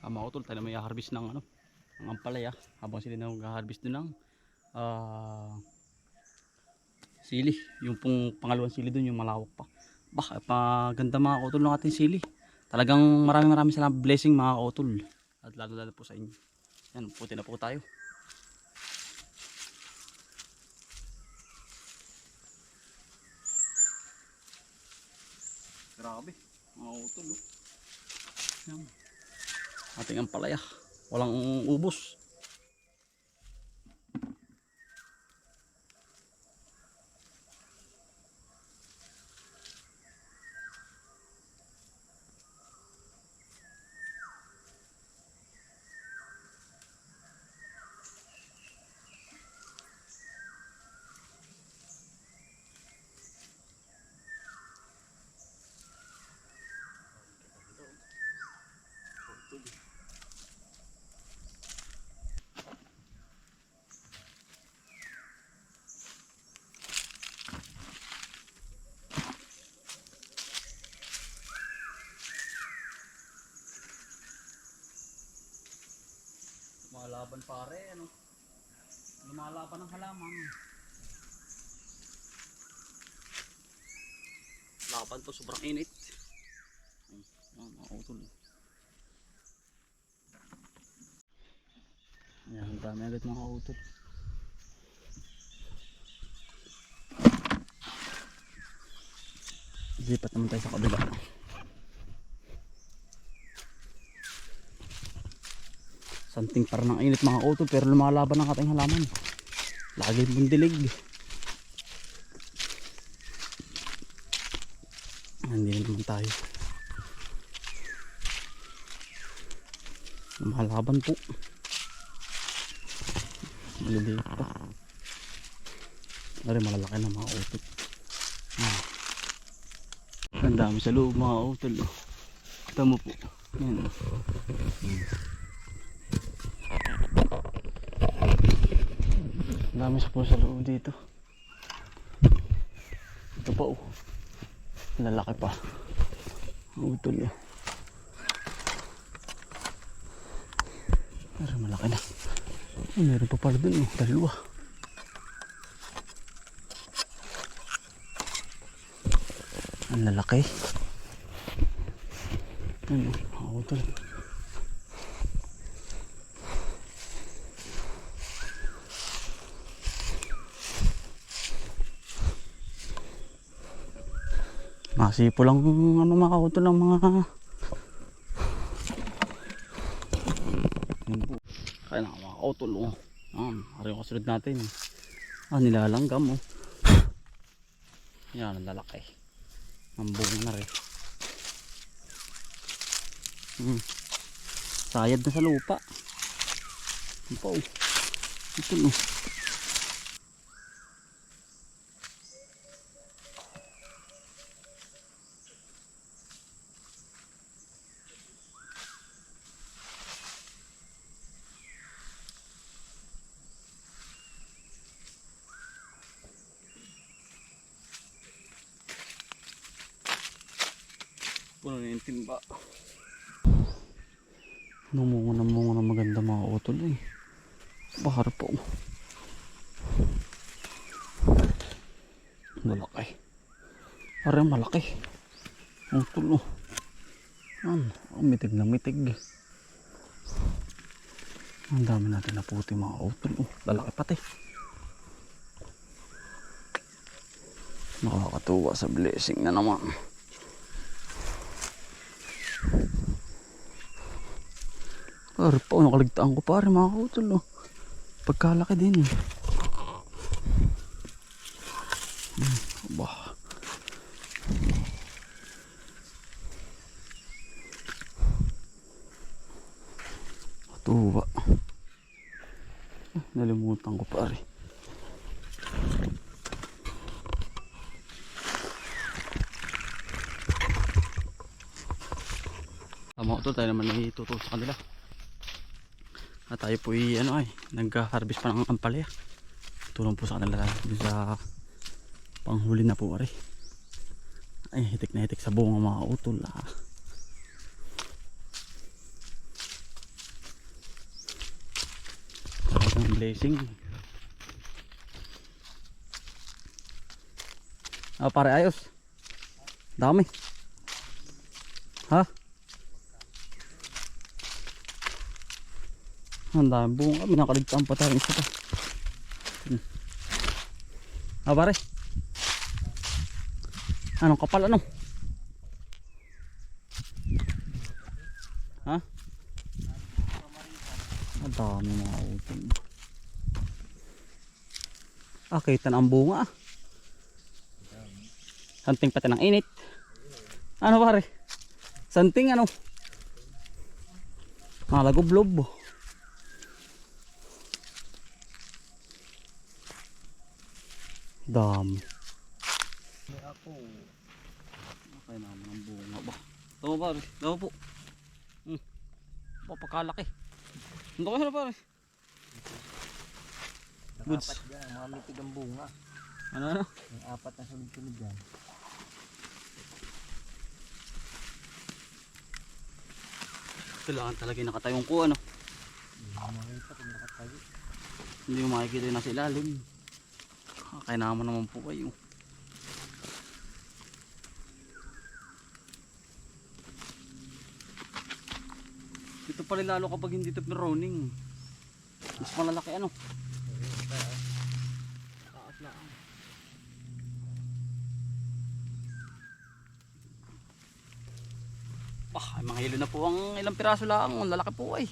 Mga utol, tayo na may harvest ng ano, ng ampalaya. Habang sila nag-harvest doon ng sili. Yung pong pangalawang sili doon, yung malawak pa. Baka paganda mga utol ng ating sili. Talagang maraming salamat, blessing mga utol. At lalo po sa inyo. Yan, puti na po tayo. Grabe, mga utol. Oh. Yan. Ating ampalaya. Walang ubos. Lumalaban pare, ano? Lumalaban ng halaman. Laban to, sobrang init. Ayan, mga utol. Ayan, dami agad mga utol. Lipat naman tayo sa kabila. Santing parang ng init mga utol, pero lumalaban ang ating halaman. Lagi mong dilig. Hindi naman tayo. Lumalaban po. Maliliit pa. Pero malalaki na mga utol. Ang dami sa loob mga utol. Ito mo po. Yan. Ang dami sa po sa loob dito. Ito pa oh. Lalaki pa. Utol yun. Pero malaki na. Meron pa pala dun oh. Dalawa. Ang lalaki. Ano? Utol. Masipo lang ano makautol ng mga kaya na mga kautol oh. Ari yung kasunod natin. Nilalanggam oh. Yan ang lalaki. Ang bunga na rin. Sayad na sa lupa. Ito pa oh. Ito oh. Puno na yung timba. Namunga na maganda mga utol eh. Bahar po. Malaki. Parang malaki. Utol oh. Mitig na mitig. Ang dami natin na puti mga utol oh. Lalaki pati. Nakakatuwa sa blessing na naman. Pare pa, nakaligtaan ko pare mga kautol oh. Pagkalaki din eh. Bah. Katuwa. Nalimutan ko pare. Tama ko to, tayo naman itutulong sa kanila. At tayo po nag-harvest pa ng ampalaya. Tulong po sa kanila sa panghuli na po ari. Ay, hitik na hitik sa bunga mga utol. blessing. Ah, pare, ayos. Dami. Ha? Ang dami bunga. Minakaligtaan pa tayo isa pa. Ah, pare. Anong kapal, ano? Ha? Ang dami mga utol. Ah, kita na ang bunga ah. Santing pati ng init. Ano pare? Santing ano? Malagoblob. Dami. Ako. Okay naman ang bunga ba? Tama pare, tama po. Papakalaki. Ano kayo na pare? Goods. Apat dyan, mga mitig ang bunga. Ano? Yung apat na sunod-sunod dyan. Kailangan talaga yung nakatayong ko ano. Hindi mo makita kung nakatayo. Hindi mo makikita yung nasa ilalim. Kaya naman po kayo. Ito pala lalo kapag hindi ito running. Mas malalaki ano. Taas lang. Ay, mga hilo na po ang ilang piraso lang. Ang lalaki po ay.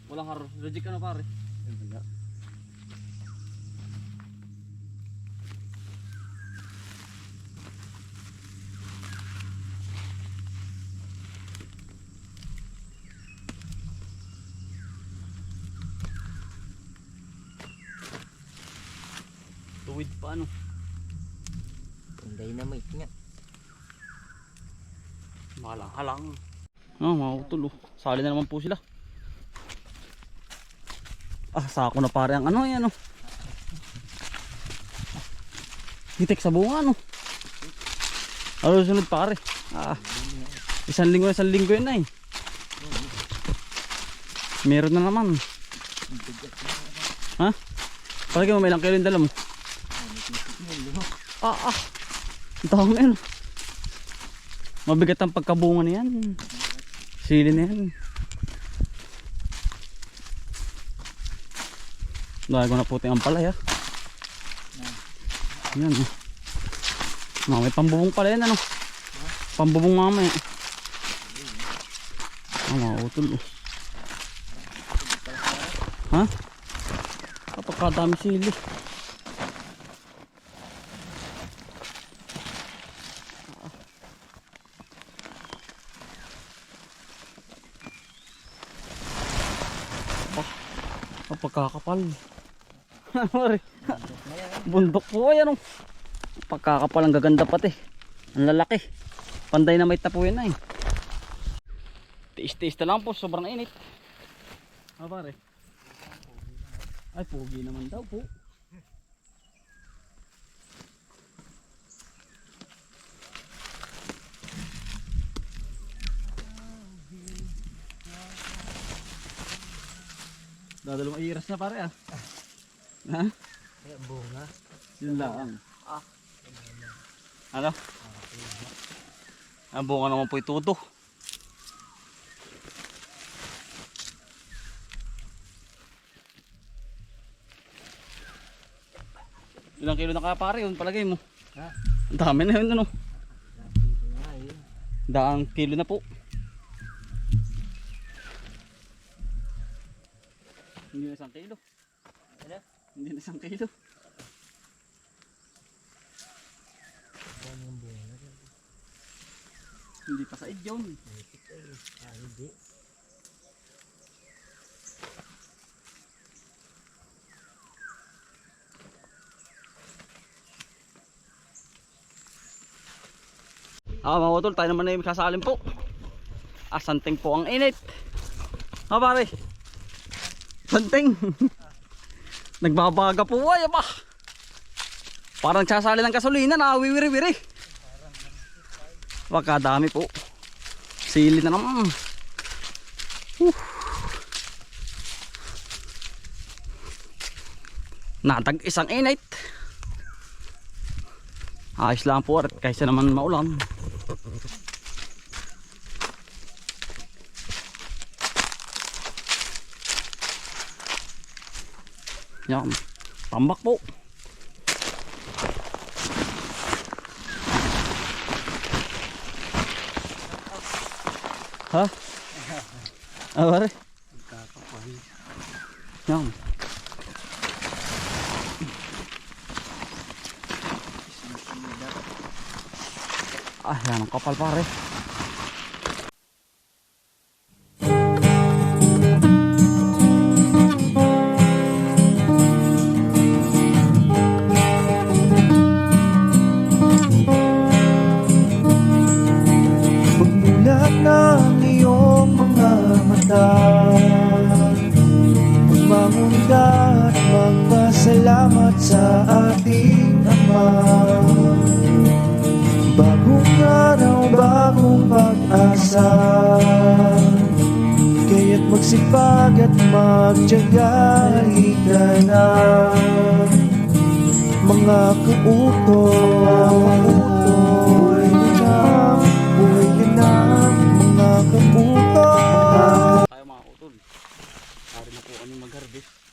Walang haro. Reject ka na pare. Tuwid pa ano. Yung dynamite nga. Malang-halang. Ah, mga utol oh. Sali na naman po sila. Ah, sako na pare ang ano yan oh. Hitik sa bunga ano. Ano sunod pare? Ah, isang linggo yun na eh. Meron na naman. Ha? Palagi mo may ilang kilo yung dala mo. Dami ano. Mabigat ang pagkabunga na yan. Sili na yan. Dahil ko na puting ang palay ha. Yan oh. May pambubong pala yan ano. Pambubong mamaya. Mga utol oh. Ha? Kapagkadami sili. Pagkakapal. Bundok po ay ano. Pagkakapal ang gaganda pati. Ang lalaki. Panday na may tapo yan ay. Tiis-tiis na lang po, sobrang init. Ah pare. Ay pogi naman daw po. Dadalawang iras na pare ah. Ha? Kaya bunga. Yun lang. Ano? Ang bunga naman po ituto. Ilang kilo na kaya pare yun palagay mo? Ha? Ang dami na yun ano. Nga yun. Daang kilo na po. Hindi na 1 kilo. Ano? Hindi na 1 kilo. Buwan yung bunga. Hindi pa sa yun. Mitig ay. Hindi. Mga utol, tayo naman na yung kasalin po. Santing po ang init. Pare. Santing. Nagbabaga po ay ba. Parang sasali ng gasolina na wiwiri-wiri. Wakadami po. Sili na naman. Natag isang init. Ayos lang po at kaysa naman maulan. Yan. Tambak po. Ha? Ah, pare. Magkakapal. Yan. Ah, yan ang kapal pare. Pagmulat ng iyong mga mata, magmamunda at magpasalamat sa ating Ama. Bagong araw, bagong pag-asa, kaya't magsipag at magtiyaga. Halika na, mga kautos. Buhay ka na, mga kautos. Tayo mga utol. Pare na po kami mag-harvest.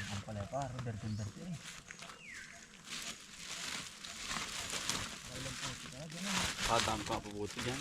Ang pala pare, berte-berte eh. Padam pa mabuti dyan.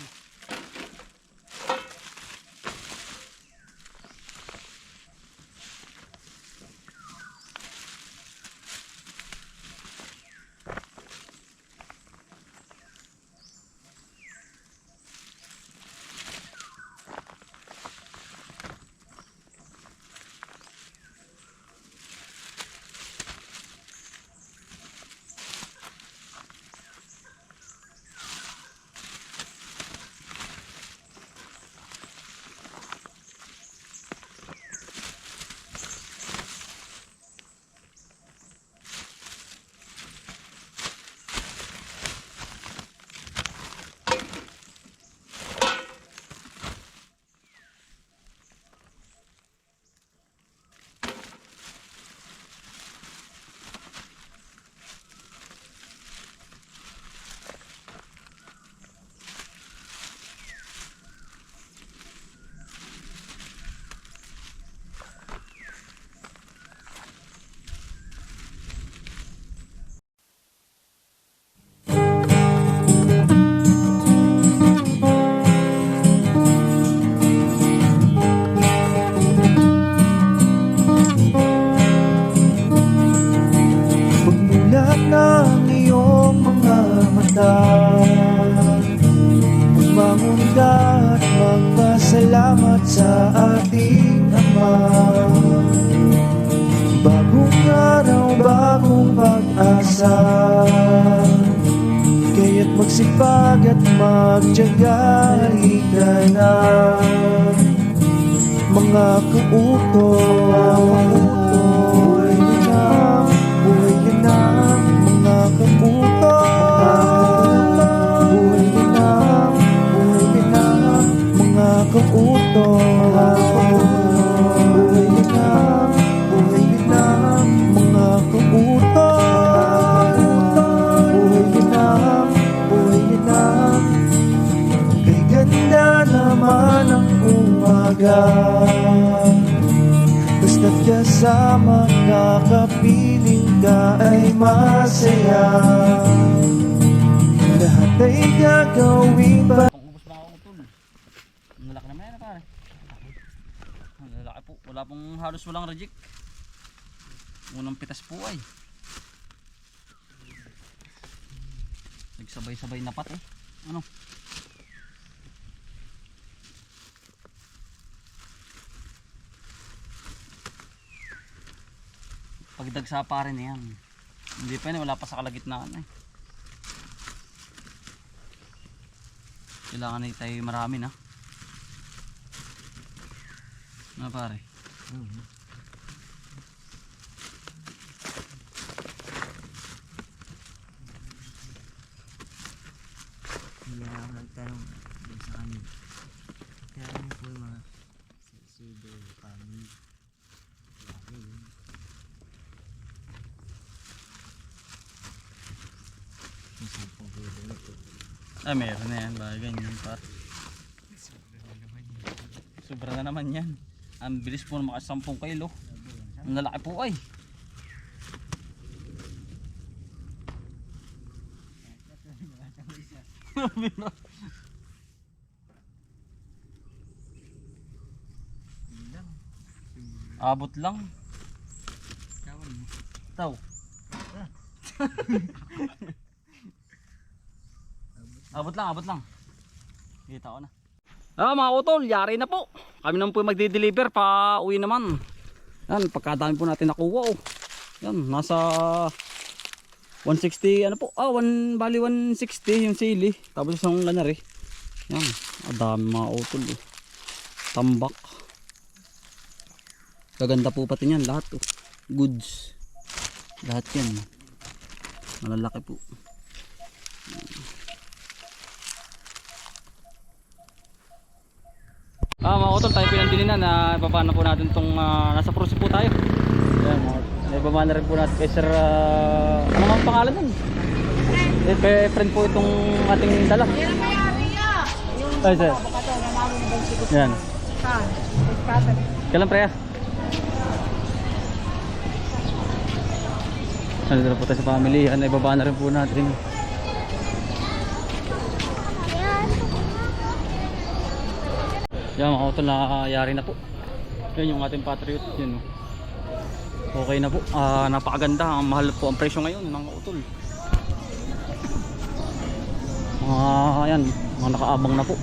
Pagmulat ng iyong mga mata, magmamunda at magpasalamat sa ating Ama. Bagong araw, bagong pag-asa, kaya't magsipag at magtiyaga. Halika na, mga kautos. Buhay ka na, mga kautos. Buhay ka na, mga kautos. Buhay ka na, mga kautos. Buhay ka na, kay ganda naman ang umaga. Basta't kasama ka, kapiling ka ay masaya. Lahat ay gagawin ba? Pang-ubos pa ako utol. Ang lalaki naman yan pare. Ang lalaki po. Wala pong halos walang reject. Unang pitas po ay. Nagsabay-sabay na pat eh. Ano? Pagdagsa pa rin yan. Hindi pa yun, wala pa sa kalagitnaan eh. Kailangan na tayo marami na. Ano pare? Hindi na ako nagtanong dun sa kanya. Kaya ano po yung mga sudo, kami. Laki yun. Yung 10 kilo na po. Ah, meron na yan. Bagay ganyan par. Sobra na naman yan. Ang bilis po na maka 10 kilo. Ang lalaki po ay. Abot lang. Taw. Abot lang. Kita ko na. Mga utol, yari na po. Kami naman po magde-deliver pa uwi naman. Yan, pagkadami po natin nakuha oh. Yan, nasa 160 ano po. Bali 160 yung sili. Tapos isang lanar eh. Yan, adami mga utol oh. Tambak. Gaganda po pati yan lahat oh. Goods. Lahat yan. Malalaki po. Mga utol, tayo pinandili na ibaba na po natin itong nasa cruise po tayo. Ayan, ibaba na rin po natin kay sir, ano nga ang pangalan nun? Kay friend po itong ating dala. Ay sir. Yan. Kailan pre? Nandito po tayo sa family. Yan, ibaba na rin po natin. Yan mga utol, nakayari na po. Yan yung ating Patriot. Yan, okay na po. Napakaganda. Mahal po ang presyo ngayon mga utol. Yan, mga nakaabang na po.